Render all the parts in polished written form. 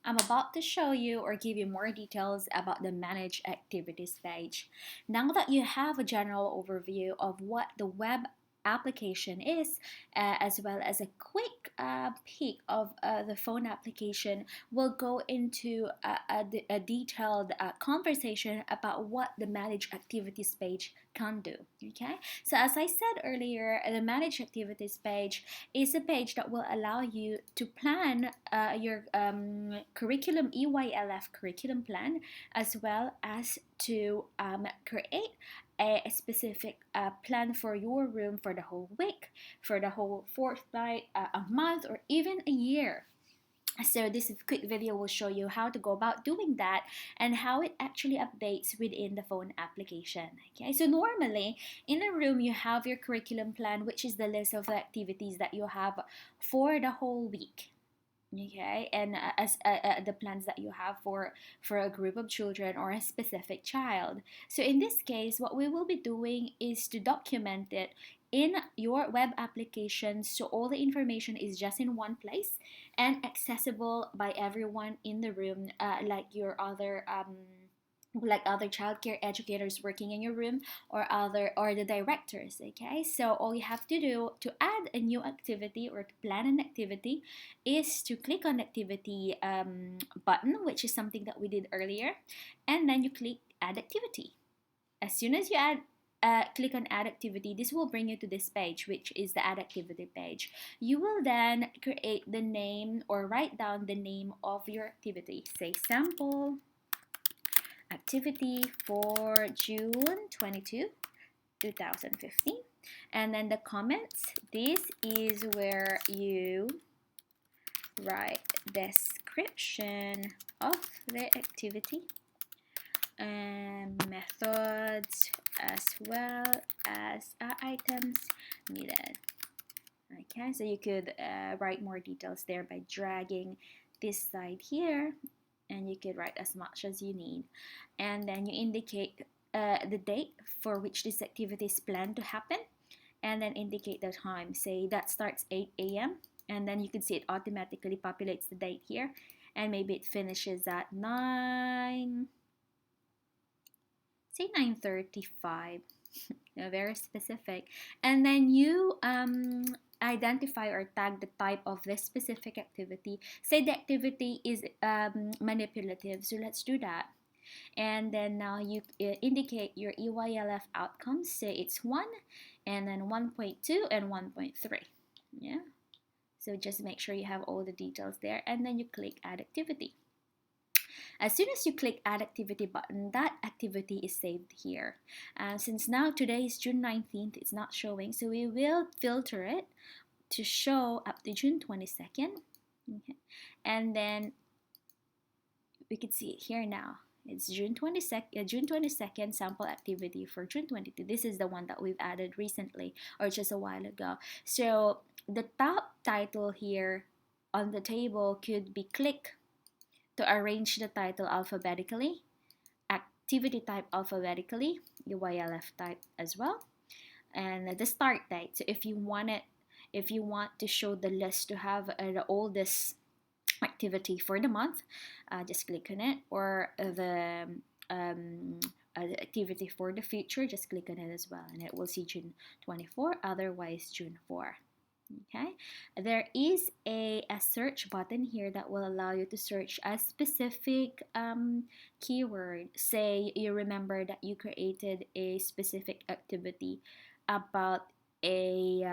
I'm about to show you or give you more details about the Manage Activities page. Now that you have a general overview of what the web application is, as well as a quick peek of the phone application, we'll go into a detailed conversation about what the Manage Activities page can do. Okay, so as I said earlier, the Manage Activities page is a page that will allow you to plan your curriculum EYLF curriculum plan, as well as to create a specific plan for your room for the whole week, for the whole fortnight, a month, or even a year. So this quick video will show you how to go about doing that and how it actually updates within the phone application. Okay, so normally in a room you have your curriculum plan, which is the list of the activities that you have for the whole week. Okay, and as the plans that you have for a group of children or a specific child. So in this case, what we will be doing is to document it in your web application, so all the information is just in one place and accessible by everyone in the room, like other childcare educators working in your room, or the directors. Okay, so all you have to do to add a new activity or to plan an activity is to click on the activity button, which is something that we did earlier, and then you click add activity. As soon as you click on add activity, this will bring you to this page, which is the add activity page. You will then create the name or write down the name of your activity. Say sample activity for June 22, 2015. And then the comments, this is where you write description of the activity and methods, as well as items needed. Okay, so you could write more details there by dragging this side here, and you could write as much as you need. And then you indicate the date for which this activity is planned to happen, and then indicate the time. Say that starts 8 a.m. and then you can see it automatically populates the date here, and maybe it finishes at 9, say 9:35. Very specific. And then you identify or tag the type of this specific activity. Say the activity is manipulative, so let's do that. And then now you indicate your EYLF outcomes. Say it's 1, and then 1.2 and 1.3. Yeah, so just make sure you have all the details there, and then you click add activity. As soon as you click add activity button, that activity is saved here. Since now today is June 19th, it's not showing, so we will filter it to show up to June 22nd. Okay. And then we can see it here now. It's June 22nd sample activity for June 22. This is the one that we've added recently or just a while ago. So the top title here on the table could be click to arrange the title alphabetically, activity type alphabetically, EYLF type as well, and the start date. So if you want to show the list to have the oldest activity for the month, just click on it, or the activity for the future, just click on it as well, and it will see June 24, otherwise June 4. Okay, there is a search button here that will allow you to search a specific keyword. Say you remember that you created a specific activity about say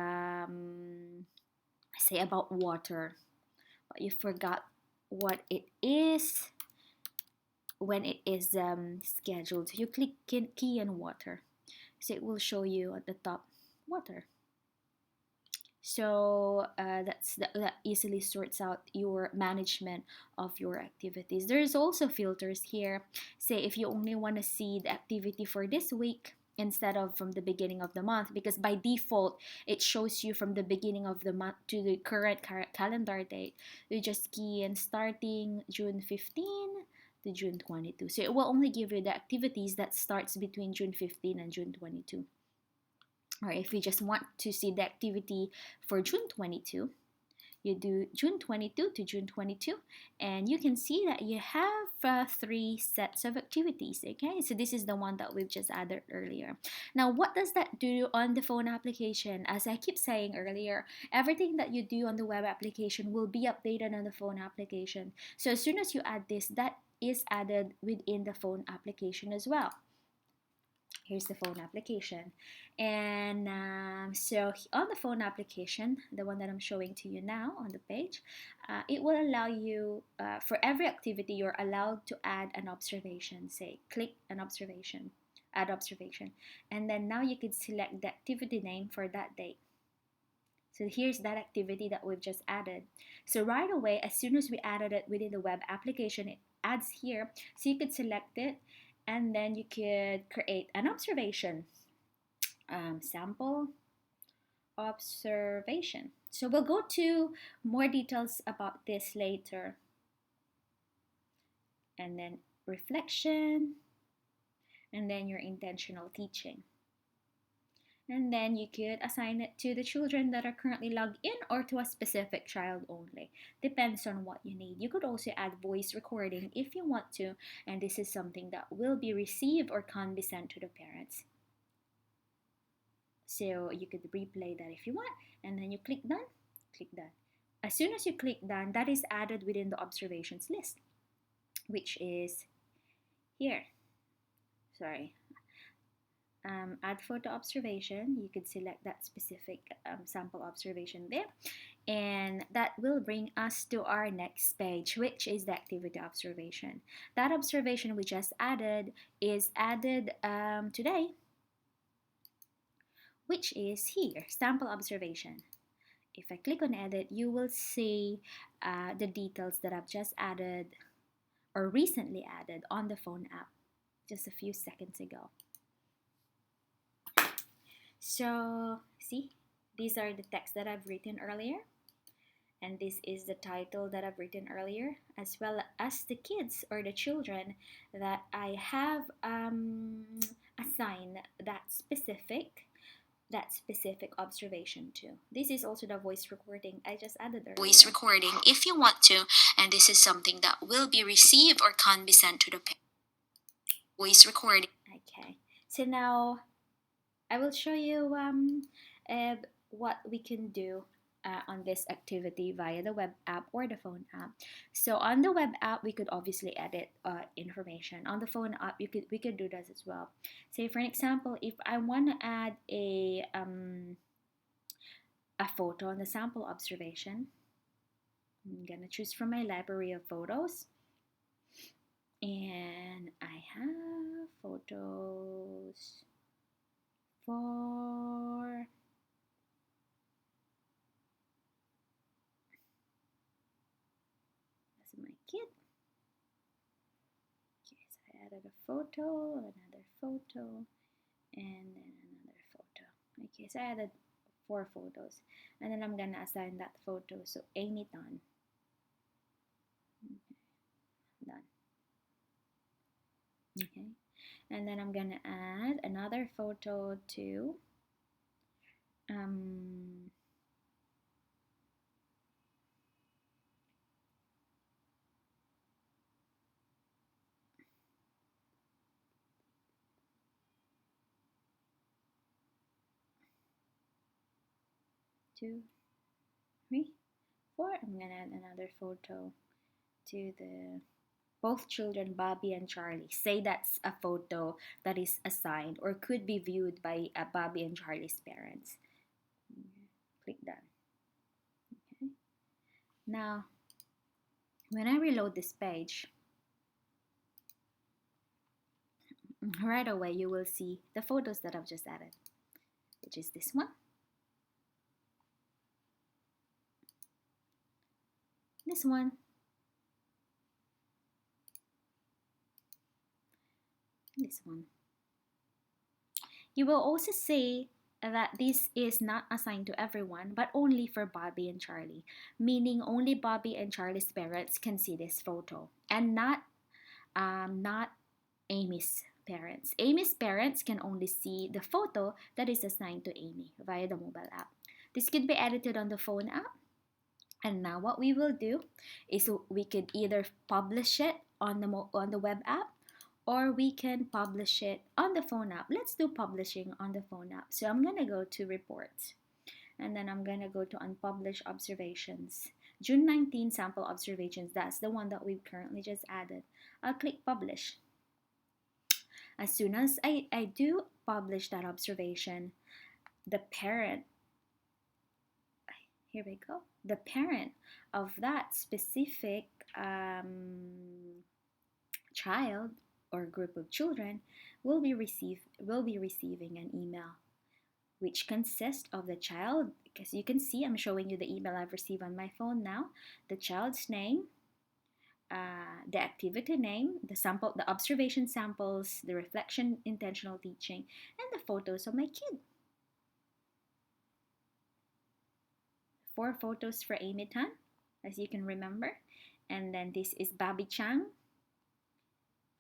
about water, but you forgot what it is when it is scheduled. So you click key in water, so it will show you at the top water. So that easily sorts out your management of your activities. There's also filters here. Say if you only want to see the activity for this week instead of from the beginning of the month, because by default it shows you from the beginning of the month to the current calendar date. You just key in starting June 15 to June 22. So it will only give you the activities that starts between June 15 and June 22. Or if you just want to see the activity for June 22, You do June 22 to June 22, and you can see that you have three sets of activities. Okay, so this is the one that we've just added earlier. Now, what does that do on the phone application? As I keep saying earlier, everything that you do on the web application will be updated on the phone application. So as soon as you add this, that is added within the phone application as well. Here's the phone application, and so on the phone application, the one that I'm showing to you now on the page, it will allow you for every activity you're allowed to add an observation. Say click an observation, add observation, and then now you can select the activity name for that date. So here's that activity that we've just added. So right away, as soon as we added it within the web application, it adds here. So you could select it, and then you could create an observation. Sample observation. So we'll go to more details about this later. And then reflection, and then your intentional teaching. And then you could assign it to the children that are currently logged in or to a specific child only. Depends on what you need. You could also add voice recording if you want to, and this is something that will be received or can be sent to the parents. So you could replay that if you want, and then you click done, click done. As soon as you click done, that is added within the observations list, which is here. Sorry. Add photo observation. You could select that specific sample observation there, and that will bring us to our next page, which is the activity observation. That observation we just added is added today, which is here, sample observation. If I click on edit, you will see the details that I've just added or recently added on the phone app just a few seconds ago. So see, these are the text that I've written earlier, and this is the title that I've written earlier, as well as the kids or the children that I have assigned that specific observation to. This is also the voice recording I just added earlier. Voice recording if you want to, and this is something that will be received or can be sent to the voice recording. Okay, so now I will show you what we can do on this activity via the web app or the phone app. So on the web app, we could obviously edit information. On the phone app, we could do that as well. Say for an example, if I want to add a photo on the sample observation, I'm gonna choose from my library of photos, and I have photos for my kid. Okay, so I added a photo, another photo, and then another photo. Okay, so I added 4 photos, and then I'm gonna assign that photo. So Amy Tan. Done. Okay, and then I'm gonna add another photo to two, 3, 4. I'm gonna add another photo to the both children, Bobby and Charlie. Say that's a photo that is assigned or could be viewed by Bobby and Charlie's parents. Click done. Okay. Now, when I reload this page, right away you will see the photos that I've just added, which is this one, this one, this one. You will also see that this is not assigned to everyone, but only for Bobby and Charlie, meaning only Bobby and Charlie's parents can see this photo, and not Amy's parents. Amy's parents can only see the photo that is assigned to Amy via the mobile app. This could be edited on the phone app, And now what we will do is we could either publish it on the web app, or we can publish it on the phone app. Let's do publishing on the phone app. So I'm going to go to reports, and then I'm going to go to unpublished observations. June 19 sample observations, that's the one that we've currently just added. I'll click publish. As soon as I do publish that observation, the parent, here we go, the parent of that specific child or group of children will be receiving an email which consists of the child, because you can see I'm showing you the email I've received on my phone now, the child's name, the activity name, the observation samples, the reflection intentional teaching, and the photos of my kid. 4 photos for Amy Tan, as you can remember. And then this is Bobby Chang.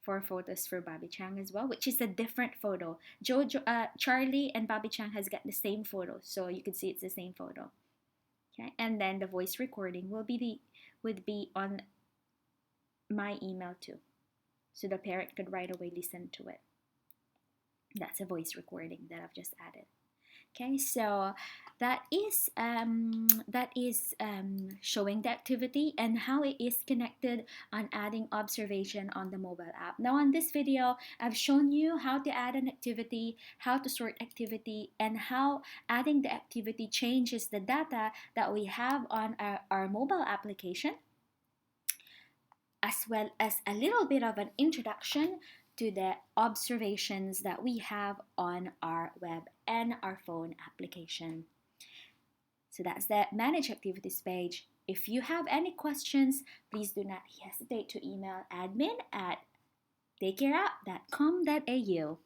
4 photos for Bobby Chang as well, which is a different photo. Charlie and Bobby Chang has got the same photo, so you can see it's the same photo. Okay, and then the voice recording would be on my email too, so the parent could right away listen to it. That's a voice recording that I've just added. Okay, so that is showing the activity and how it is connected on adding observation on the mobile app. Now on this video, I've shown you how to add an activity, how to sort activity, and how adding the activity changes the data that we have on our mobile application, as well as a little bit of an introduction to the observations that we have on our web and our phone application. So that's the Manage Activities page. If you have any questions, please do not hesitate to email admin@daycareapp.com.au.